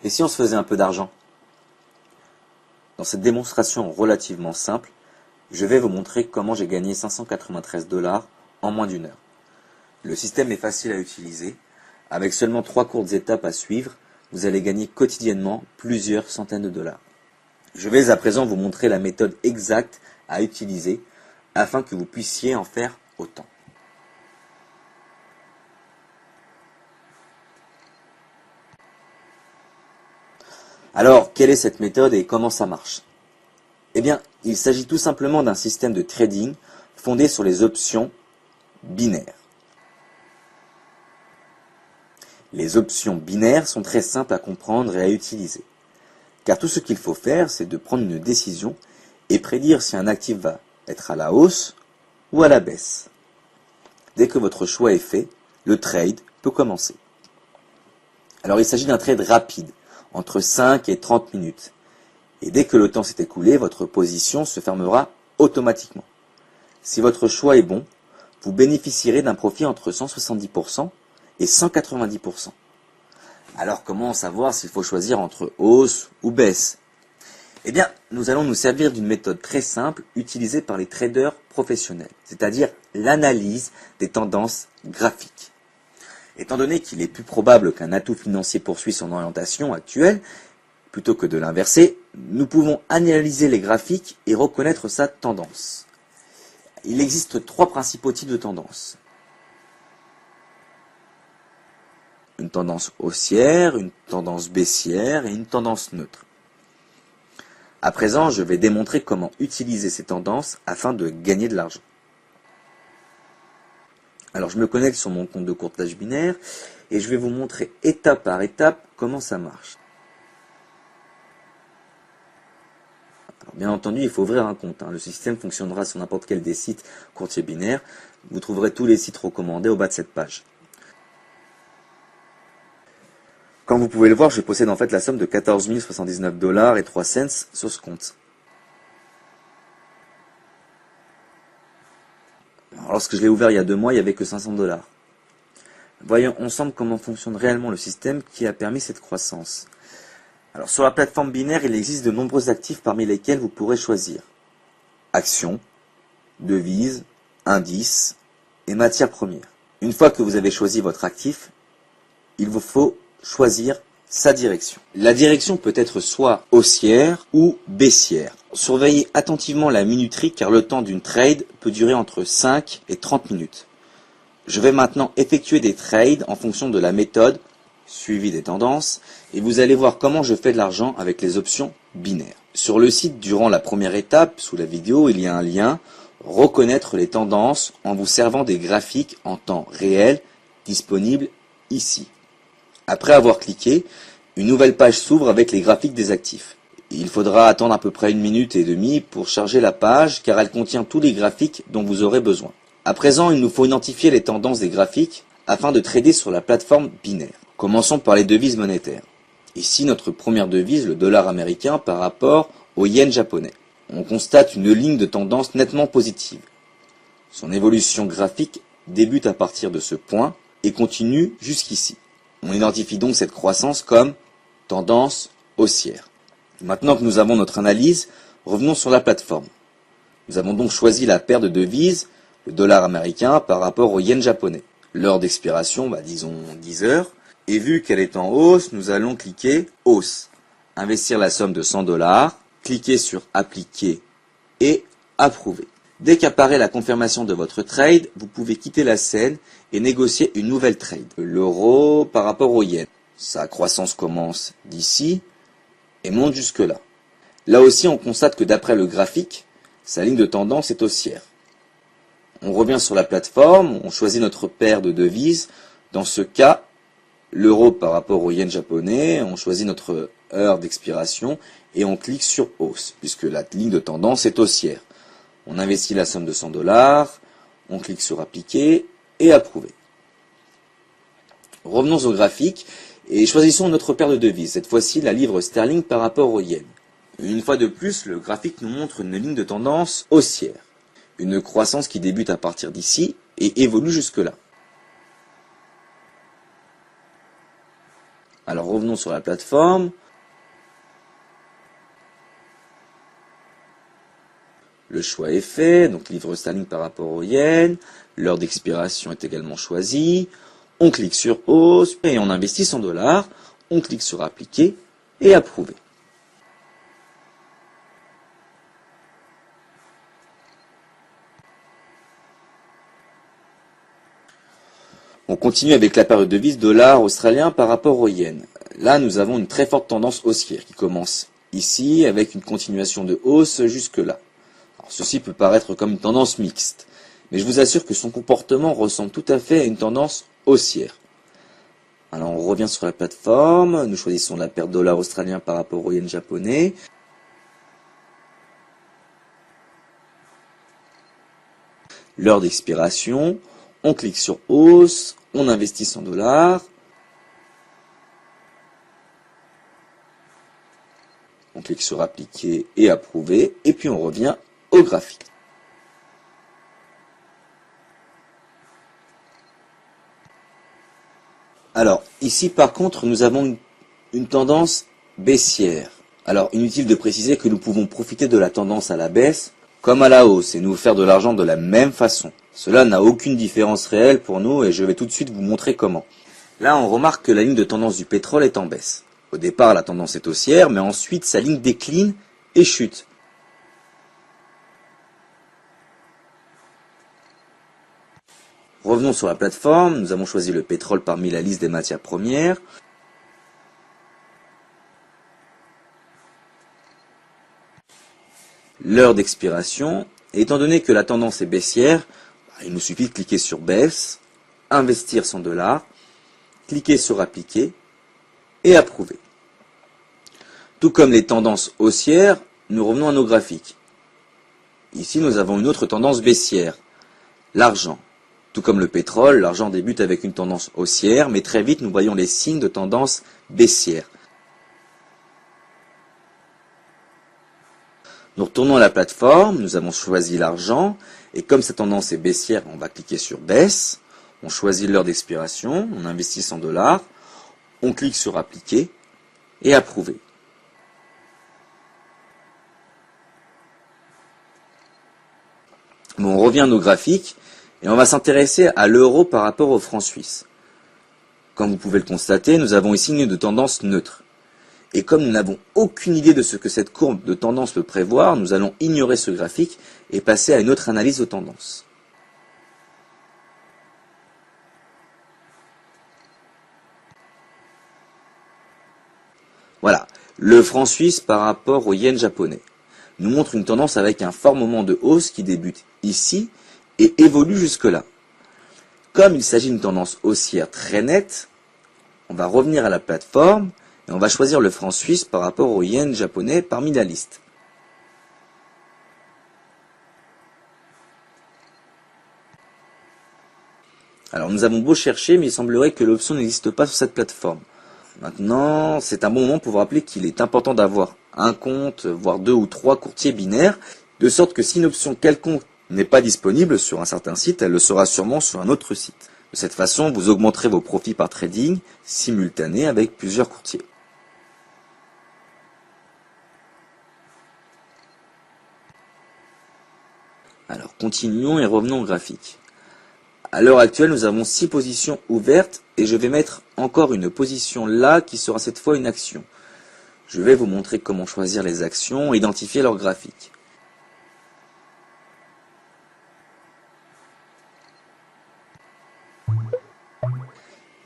Et si on se faisait un peu d'argent? Dans cette démonstration relativement simple, je vais vous montrer comment j'ai gagné 593 $ en moins d'une heure. Le système est facile à utiliser. Avec seulement 3 courtes étapes à suivre, vous allez gagner quotidiennement plusieurs centaines de dollars. Je vais à présent vous montrer la méthode exacte à utiliser afin que vous puissiez en faire autant. Alors, quelle est cette méthode et comment ça marche? Eh bien, il s'agit tout simplement d'un système de trading fondé sur les options binaires. Les options binaires sont très simples à comprendre et à utiliser. Car tout ce qu'il faut faire, c'est de prendre une décision et prédire si un actif va être à la hausse ou à la baisse. Dès que votre choix est fait, le trade peut commencer. Alors il s'agit d'un trade rapide, entre 5 et 30 minutes. Et dès que le temps s'est écoulé, votre position se fermera automatiquement. Si votre choix est bon, vous bénéficierez d'un profit entre 170% et 190%. Alors comment savoir s'il faut choisir entre hausse ou baisse? Eh bien, nous allons nous servir d'une méthode très simple utilisée par les traders professionnels, c'est-à-dire l'analyse des tendances graphiques. Étant donné qu'il est plus probable qu'un atout financier poursuive son orientation actuelle, plutôt que de l'inverser, nous pouvons analyser les graphiques et reconnaître sa tendance. Il existe 3 principaux types de tendances. Une tendance haussière, une tendance baissière et une tendance neutre. À présent, je vais démontrer comment utiliser ces tendances afin de gagner de l'argent. Alors, je me connecte sur mon compte de courtage binaire et je vais vous montrer étape par étape comment ça marche. Alors, bien entendu, il faut ouvrir un compte. Le système fonctionnera sur n'importe quel des sites courtiers binaires. Vous trouverez tous les sites recommandés au bas de cette page. Comme vous pouvez le voir, je possède en fait la somme de 14 079 $ et 3 cents sur ce compte. Alors, lorsque je l'ai ouvert il y a 2 mois, il n'y avait que 500 $. Voyons ensemble comment fonctionne réellement le système qui a permis cette croissance. Alors, sur la plateforme binaire, il existe de nombreux actifs parmi lesquels vous pourrez choisir actions, devises, indices et matières premières. Une fois que vous avez choisi votre actif, il vous faut choisir sa direction. La direction peut être soit haussière ou baissière. Surveillez attentivement la minuterie car le temps d'une trade peut durer entre 5 et 30 minutes. Je vais maintenant effectuer des trades en fonction de la méthode suivi des tendances et vous allez voir comment je fais de l'argent avec les options binaires. Sur le site, durant la première étape, sous la vidéo, il y a un lien « Reconnaître les tendances » en vous servant des graphiques en temps réel disponibles ici. Après avoir cliqué, une nouvelle page s'ouvre avec les graphiques des actifs. Il faudra attendre à peu près 1 minute et demie pour charger la page car elle contient tous les graphiques dont vous aurez besoin. À présent, il nous faut identifier les tendances des graphiques afin de trader sur la plateforme binaire. Commençons par les devises monétaires. Ici, notre première devise, le dollar américain par rapport au yen japonais. On constate une ligne de tendance nettement positive. Son évolution graphique débute à partir de ce point et continue jusqu'ici. On identifie donc cette croissance comme tendance haussière. Maintenant que nous avons notre analyse, revenons sur la plateforme. Nous avons donc choisi la paire de devises, le dollar américain par rapport au yen japonais. L'heure d'expiration, disons 10 heures. Et vu qu'elle est en hausse, nous allons cliquer hausse. Investir la somme de 100 $, cliquez sur appliquer et approuver. Dès qu'apparaît la confirmation de votre trade, vous pouvez quitter la scène et négocier une nouvelle trade. L'euro par rapport au yen. Sa croissance commence d'ici et monte jusque là. Là aussi, on constate que d'après le graphique, sa ligne de tendance est haussière. On revient sur la plateforme, on choisit notre paire de devises. Dans ce cas, l'euro par rapport au yen japonais, on choisit notre heure d'expiration et on clique sur hausse, puisque la ligne de tendance est haussière. On investit la somme de 100 $, on clique sur appliquer et approuver. Revenons au graphique et choisissons notre paire de devises, cette fois-ci la livre sterling par rapport au yen. Une fois de plus, le graphique nous montre une ligne de tendance haussière, une croissance qui débute à partir d'ici et évolue jusque là. Alors revenons sur la plateforme. Le choix est fait, donc livre sterling par rapport au yen. L'heure d'expiration est également choisie. On clique sur hausse et on investit 100 $. On clique sur appliquer et approuver. On continue avec la période de devise dollar australien par rapport au yen. Là, nous avons une très forte tendance haussière qui commence ici avec une continuation de hausse jusque-là. Alors, ceci peut paraître comme une tendance mixte, mais je vous assure que son comportement ressemble tout à fait à une tendance haussière. Alors on revient sur la plateforme, nous choisissons la paire dollar australien par rapport au yen japonais. L'heure d'expiration, on clique sur hausse, on investit 100 $. On clique sur appliquer et approuver, et puis on revient au graphique. Alors, ici par contre, nous avons une tendance baissière. Alors, inutile de préciser que nous pouvons profiter de la tendance à la baisse comme à la hausse et nous faire de l'argent de la même façon. Cela n'a aucune différence réelle pour nous et je vais tout de suite vous montrer comment. Là, on remarque que la ligne de tendance du pétrole est en baisse. Au départ, la tendance est haussière, mais ensuite, sa ligne décline et chute. Revenons sur la plateforme, nous avons choisi le pétrole parmi la liste des matières premières. L'heure d'expiration, et étant donné que la tendance est baissière, il nous suffit de cliquer sur baisse, investir 100 $, cliquer sur appliquer et approuver. Tout comme les tendances haussières, nous revenons à nos graphiques. Ici, nous avons une autre tendance baissière, l'argent. Tout comme le pétrole, l'argent débute avec une tendance haussière, mais très vite nous voyons les signes de tendance baissière. Nous retournons à la plateforme, nous avons choisi l'argent, et comme cette tendance est baissière, on va cliquer sur baisse, on choisit l'heure d'expiration, on investit 100 $, on clique sur appliquer et approuver. Bon, on revient à nos graphiques, et on va s'intéresser à l'euro par rapport au franc suisse. Comme vous pouvez le constater, nous avons ici une ligne de tendance neutre. Et comme nous n'avons aucune idée de ce que cette courbe de tendance peut prévoir, nous allons ignorer ce graphique et passer à une autre analyse de tendance. Voilà, le franc suisse par rapport au yen japonais nous montre une tendance avec un fort moment de hausse qui débute ici et évolue jusque-là. Comme il s'agit d'une tendance haussière très nette, on va revenir à la plateforme et on va choisir le franc suisse par rapport au yen japonais parmi la liste. Alors nous avons beau chercher, mais il semblerait que l'option n'existe pas sur cette plateforme. Maintenant, c'est un bon moment pour vous rappeler qu'il est important d'avoir un compte, voire 2 ou 3 courtiers binaires, de sorte que si une option quelconque n'est pas disponible sur un certain site, elle le sera sûrement sur un autre site. De cette façon, vous augmenterez vos profits par trading simultané avec plusieurs courtiers. Alors continuons et revenons au graphique. À l'heure actuelle, nous avons 6 positions ouvertes et je vais mettre encore une position là qui sera cette fois une action. Je vais vous montrer comment choisir les actions et identifier leur graphique.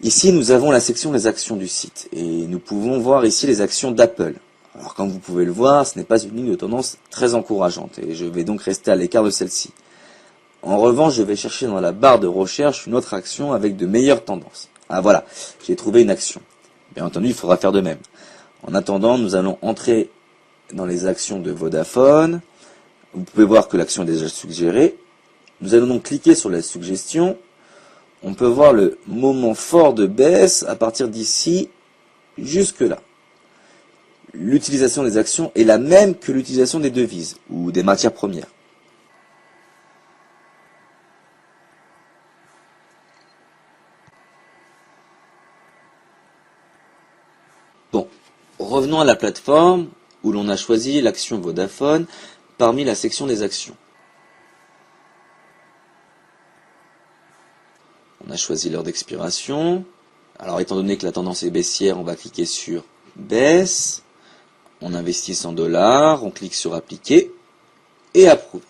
Ici, nous avons la section des actions du site et nous pouvons voir ici les actions d'Apple. Alors comme vous pouvez le voir, ce n'est pas une ligne de tendance très encourageante et je vais donc rester à l'écart de celle-ci. En revanche, je vais chercher dans la barre de recherche une autre action avec de meilleures tendances. Ah voilà, j'ai trouvé une action. Bien entendu, il faudra faire de même. En attendant, nous allons entrer dans les actions de Vodafone. Vous pouvez voir que l'action est déjà suggérée. Nous allons donc cliquer sur la suggestion. On peut voir le moment fort de baisse à partir d'ici jusque là. L'utilisation des actions est la même que l'utilisation des devises ou des matières premières. Revenons à la plateforme où l'on a choisi l'action Vodafone parmi la section des actions. On a choisi l'heure d'expiration. Alors étant donné que la tendance est baissière, on va cliquer sur baisse. On investit 100 $, on clique sur appliquer et approuver.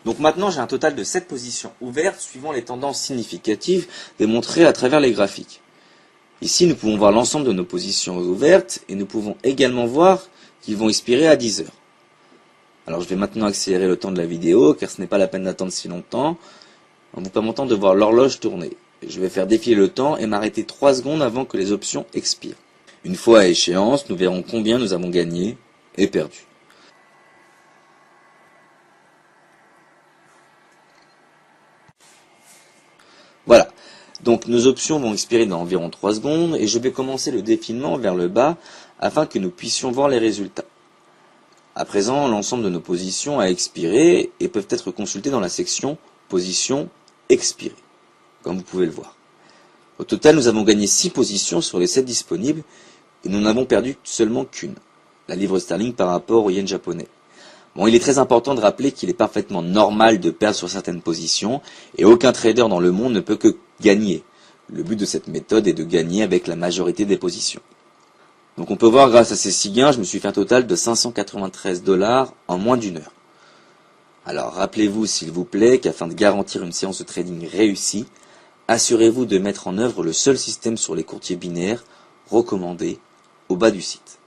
Donc maintenant j'ai un total de 7 positions ouvertes suivant les tendances significatives démontrées à travers les graphiques. Ici nous pouvons voir l'ensemble de nos positions ouvertes et nous pouvons également voir qu'ils vont expirer à 10 heures. Alors je vais maintenant accélérer le temps de la vidéo car ce n'est pas la peine d'attendre si longtemps en vous permettant de voir l'horloge tourner. Je vais faire défiler le temps et m'arrêter 3 secondes avant que les options expirent. Une fois à échéance, nous verrons combien nous avons gagné et perdu. Voilà, donc nos options vont expirer dans environ 3 secondes et je vais commencer le défilement vers le bas afin que nous puissions voir les résultats. À présent, l'ensemble de nos positions a expiré et peuvent être consultées dans la section Positions expirées, comme vous pouvez le voir. Au total, nous avons gagné 6 positions sur les 7 disponibles et nous n'avons perdu seulement qu'une, la livre sterling par rapport au yen japonais. Bon, il est très important de rappeler qu'il est parfaitement normal de perdre sur certaines positions et aucun trader dans le monde ne peut que gagner. Le but de cette méthode est de gagner avec la majorité des positions. Donc on peut voir grâce à ces 6 gains, je me suis fait un total de 593 $ en moins d'une heure. Alors rappelez-vous s'il vous plaît qu'afin de garantir une séance de trading réussie, assurez-vous de mettre en œuvre le seul système sur les courtiers binaires recommandé au bas du site.